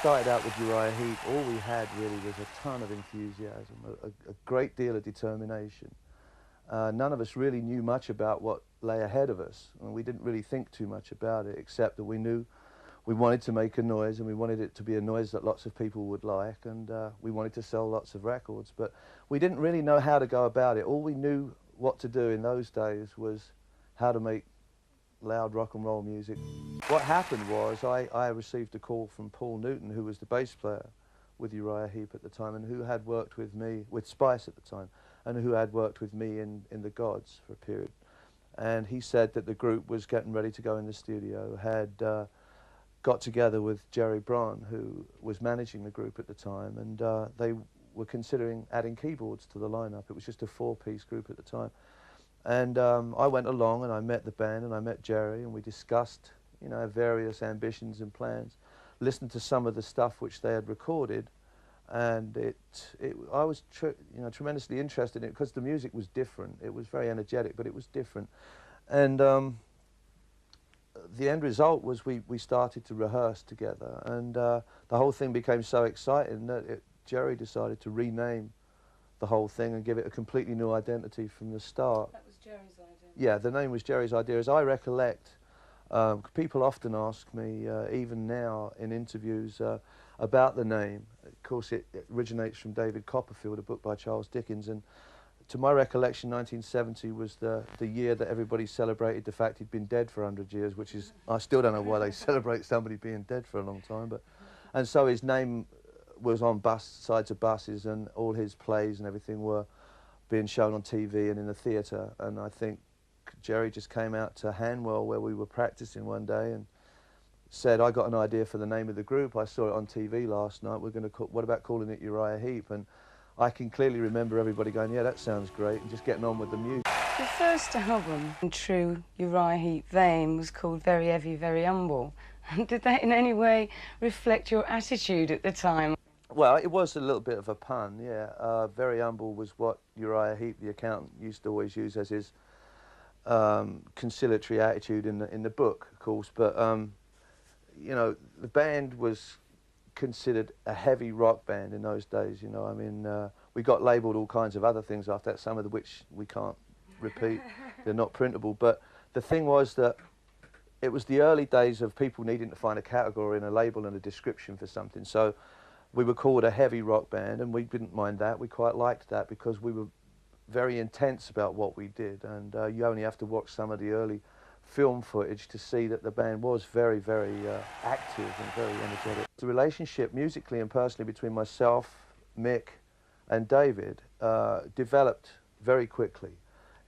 started out with URIAH HEEP, all we had really was a ton of enthusiasm, a great deal of determination. None of us really knew much about what lay ahead of us, and we didn't really think too much about it, except that we knew we wanted to make a noise, and we wanted it to be a noise that lots of people would like, and we wanted to sell lots of records, but we didn't really know how to go about it. All we knew what to do in those days was how to make loud rock and roll music. What happened was I received a call from Paul Newton, who was the bass player with URIAH HEEP at the time, and who had worked with me, with Spice at the time, and who had worked with me in the Gods for a period. And he said that the group was getting ready to go in the studio, had got together with Jerry Braun, who was managing the group at the time, and they were considering adding keyboards to the lineup. It was just a four-piece group at the time. And I went along and I met the band and I met Jerry, and we discussed, you know, various ambitions and plans, listened to some of the stuff which they had recorded, and I was tremendously interested in it because the music was different. It was very energetic, but it was different. And the end result was we started to rehearse together, and the whole thing became so exciting that Jerry decided to rename the whole thing and give it a completely new identity from the start. That was Jerry's idea? Yeah, the name was Jerry's idea. As I recollect, people often ask me, even now in interviews, about the name. Of course, it originates from David Copperfield, a book by Charles Dickens, and to my recollection, 1970 was the year that everybody celebrated the fact he'd been dead for 100 years, which is, I still don't know why they celebrate somebody being dead for a long time, but, and so his name was on sides of buses, and all his plays and everything were being shown on TV and in the theatre. And I think Jerry just came out to Hanwell, where we were practicing one day, and said, "I got an idea for the name of the group. I saw it on TV last night. We're going to what about calling it URIAH HEEP?" And I can clearly remember everybody going, "Yeah, that sounds great," and just getting on with the music. The first album, in true URIAH HEEP vein, was called Very Heavy, Very Humble. Did that in any way reflect your attitude at the time? Well, it was a little bit of a pun, yeah. Very humble was what URIAH HEEP, the accountant, used to always use as his conciliatory attitude in the book, of course. But you know, the band was considered a heavy rock band in those days. You know, I mean, we got labelled all kinds of other things after that, some of which we can't repeat. They're not printable. But the thing was that it was the early days of people needing to find a category and a label and a description for something. So we were called a heavy rock band, and we didn't mind that. We quite liked that because we were very intense about what we did, and you only have to watch some of the early film footage to see that the band was very, very active and very energetic. The relationship musically and personally between myself, Mick and David developed very quickly.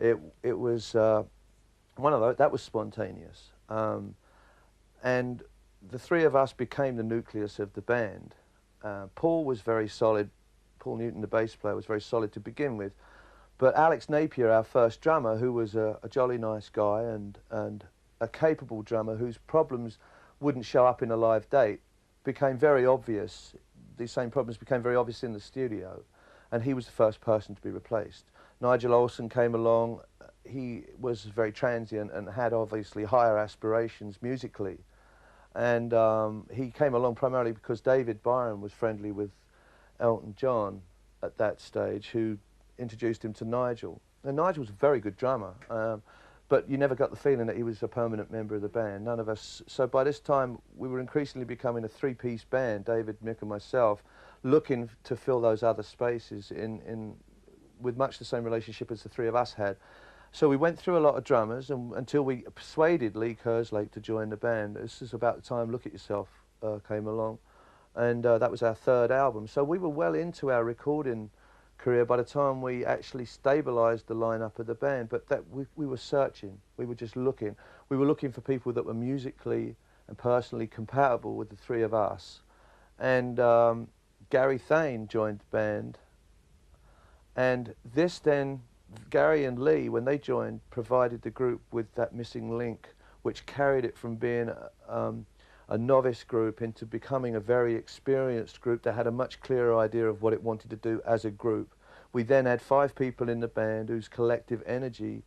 It was one of those, that was spontaneous. And the three of us became the nucleus of the band. Paul was very solid. Paul Newton, the bass player, was very solid to begin with. But Alex Napier, our first drummer, who was a jolly nice guy and a capable drummer whose problems wouldn't show up in a live date, became very obvious. These same problems became very obvious in the studio, and he was the first person to be replaced. Nigel Olsson came along. He was very transient and had obviously higher aspirations musically. And he came along primarily because David Byron was friendly with Elton John at that stage, who introduced him to Nigel. And Nigel was a very good drummer, but you never got the feeling that he was a permanent member of the band, none of us. So by this time, we were increasingly becoming a three-piece band, David, Mick and myself, looking to fill those other spaces with much the same relationship as the three of us had. So we went through a lot of drummers until we persuaded Lee Kerslake to join the band. This is about the time Look at Yourself came along, and that was our third album. So we were well into our recording career by the time we actually stabilised the lineup of the band, but that we were searching. We were just looking. We were looking for people that were musically and personally compatible with the three of us. And Gary Thane joined the band, and this then, Gary and Lee, when they joined, provided the group with that missing link, which carried it from being a novice group into becoming a very experienced group that had a much clearer idea of what it wanted to do as a group. We then had 5 people in the band whose collective energy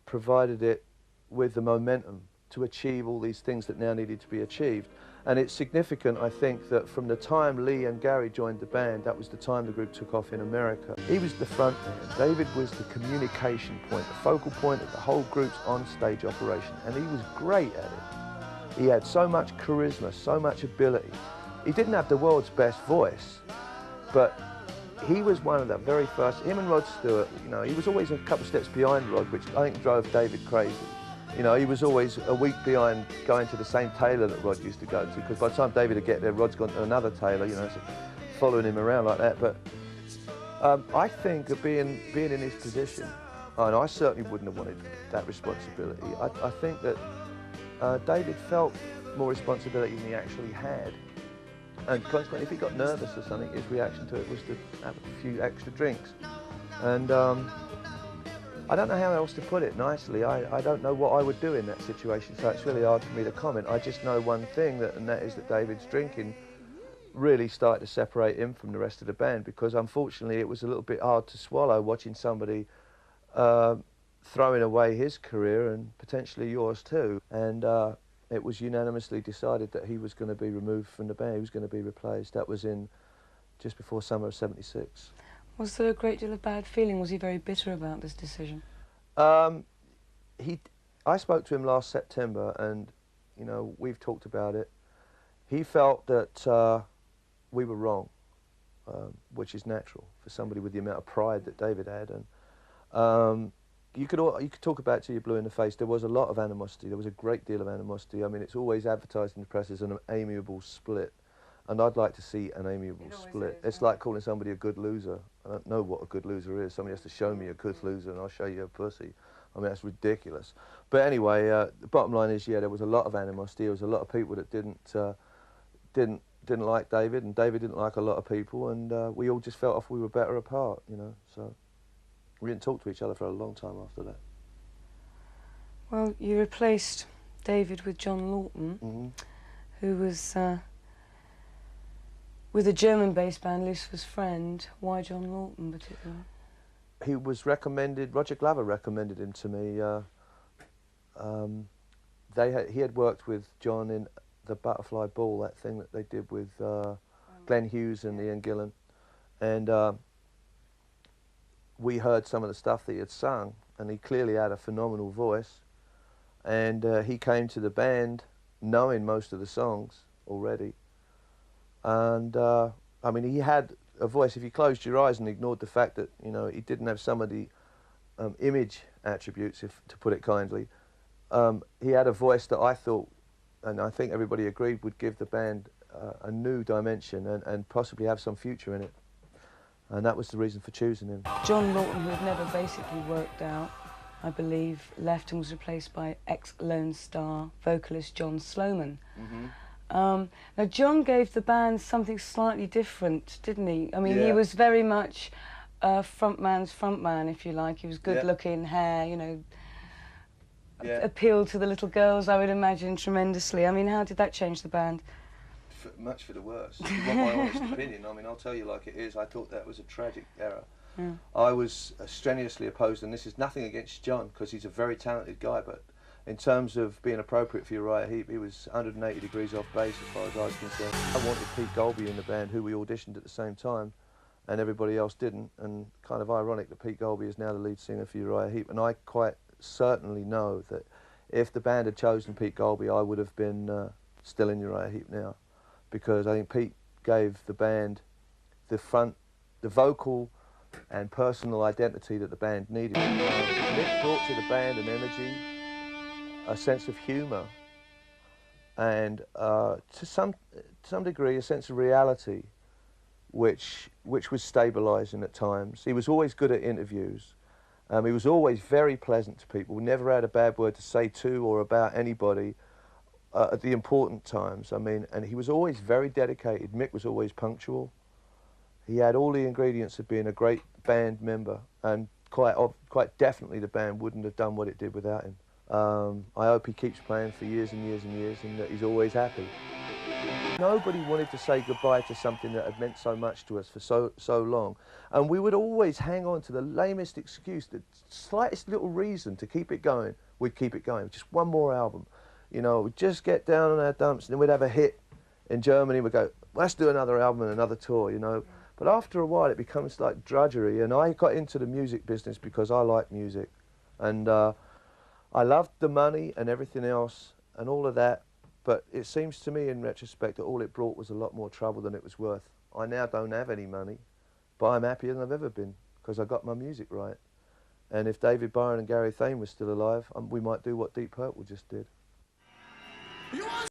provided it with the momentum to achieve all these things that now needed to be achieved. And it's significant, I think, that from the time Lee and Gary joined the band, that was the time the group took off in America. He was the front man. David was the communication point, the focal point of the whole group's on-stage operation, and he was great at it. He had so much charisma, so much ability. He didn't have the world's best voice, but he was one of the very first, him and Rod Stewart, you know, he was always a couple of steps behind Rod, which I think drove David crazy. You know, he was always a week behind going to the same tailor that Rod used to go to, because by the time David would get there, Rod's gone to another tailor, you know, so following him around like that. But I think that being in his position, and I certainly wouldn't have wanted that responsibility, I think that David felt more responsibility than he actually had. And consequently, if he got nervous or something, his reaction to it was to have a few extra drinks. And I don't know how else to put it nicely. I don't know what I would do in that situation, so it's really hard for me to comment. I just know one thing, and that is that David's drinking really started to separate him from the rest of the band, because unfortunately it was a little bit hard to swallow watching somebody throwing away his career and potentially yours too. And it was unanimously decided that he was going to be removed from the band, he was going to be replaced. That was in just before summer of '76. Was there a great deal of bad feeling? Was he very bitter about this decision? I spoke to him last September, and you know, we've talked about it. He felt that we were wrong, which is natural for somebody with the amount of pride that David had. And you could talk about it till you're blue in the face. There was a lot of animosity. There was a great deal of animosity. I mean, it's always advertised in the press as an amiable split. And I'd like to see an amiable split. It's like calling somebody a good loser. I don't know what a good loser is. Somebody has to show me a good loser and I'll show you a pussy. I mean, that's ridiculous. But anyway, the bottom line is, yeah, there was a lot of animosity. There was a lot of people that didn't like David, and David didn't like a lot of people, and we all just felt off we were better apart, you know. So we didn't talk to each other for a long time after that. Well, you replaced David with John Lawton, who was with a German-based band, Lucifer's Friend. Why John Lawton particularly? He was recommended, Roger Glover recommended him to me. He had worked with John in the Butterfly Ball, that thing that they did with Glenn Hughes and Ian Gillan. And we heard some of the stuff that he had sung, and he clearly had a phenomenal voice. And he came to the band knowing most of the songs already. And I mean, he had a voice. If you closed your eyes and ignored the fact that, you know, he didn't have some of the image attributes, to put it kindly, he had a voice that I thought, and I think everybody agreed, would give the band a new dimension and possibly have some future in it. And that was the reason for choosing him. John Lawton, who had never basically worked out, I believe, left and was replaced by ex-Lone Star vocalist John Sloman. Now, John gave the band something slightly different, didn't he? I mean, he was very much frontman's frontman, if you like. He was good-looking, hair, you know, appealed to the little girls, I would imagine, tremendously. I mean, how did that change the band? Much for the worse. If you want my honest opinion, I mean, I'll tell you like it is. I thought that was a tragic error. I was strenuously opposed, and this is nothing against John, because he's a very talented guy, but in terms of being appropriate for URIAH HEEP, he was 180 degrees off base as far as I was concerned. I wanted Pete Golby in the band, who we auditioned at the same time, and everybody else didn't, and kind of ironic that Pete Golby is now the lead singer for URIAH HEEP, and I quite certainly know that if the band had chosen Pete Golby, I would have been still in URIAH HEEP now, because I think Pete gave the band the vocal and personal identity that the band needed. Mick brought to the band an energy, a sense of humour, and to some degree a sense of reality, which was stabilising at times. He was always good at interviews. He was always very pleasant to people. Never had a bad word to say to or about anybody at the important times. I mean, and he was always very dedicated. Mick was always punctual. He had all the ingredients of being a great band member, and quite definitely the band wouldn't have done what it did without him. I hope he keeps playing for years and years and years, and that he's always happy. Nobody wanted to say goodbye to something that had meant so much to us for so long, and we would always hang on to the lamest excuse, the slightest little reason to keep it going. We'd keep it going. Just one more album, you know. We'd just get down on our dumps, and then we'd have a hit, in Germany, we go, let's do another album and another tour, you know. But after a while, it becomes like drudgery. And I got into the music business because I like music. And I loved the money and everything else and all of that. But it seems to me in retrospect that all it brought was a lot more trouble than it was worth. I now don't have any money, but I'm happier than I've ever been because I got my music right. And if David Byrne and Gary Thayne were still alive, we might do what Deep Purple just did.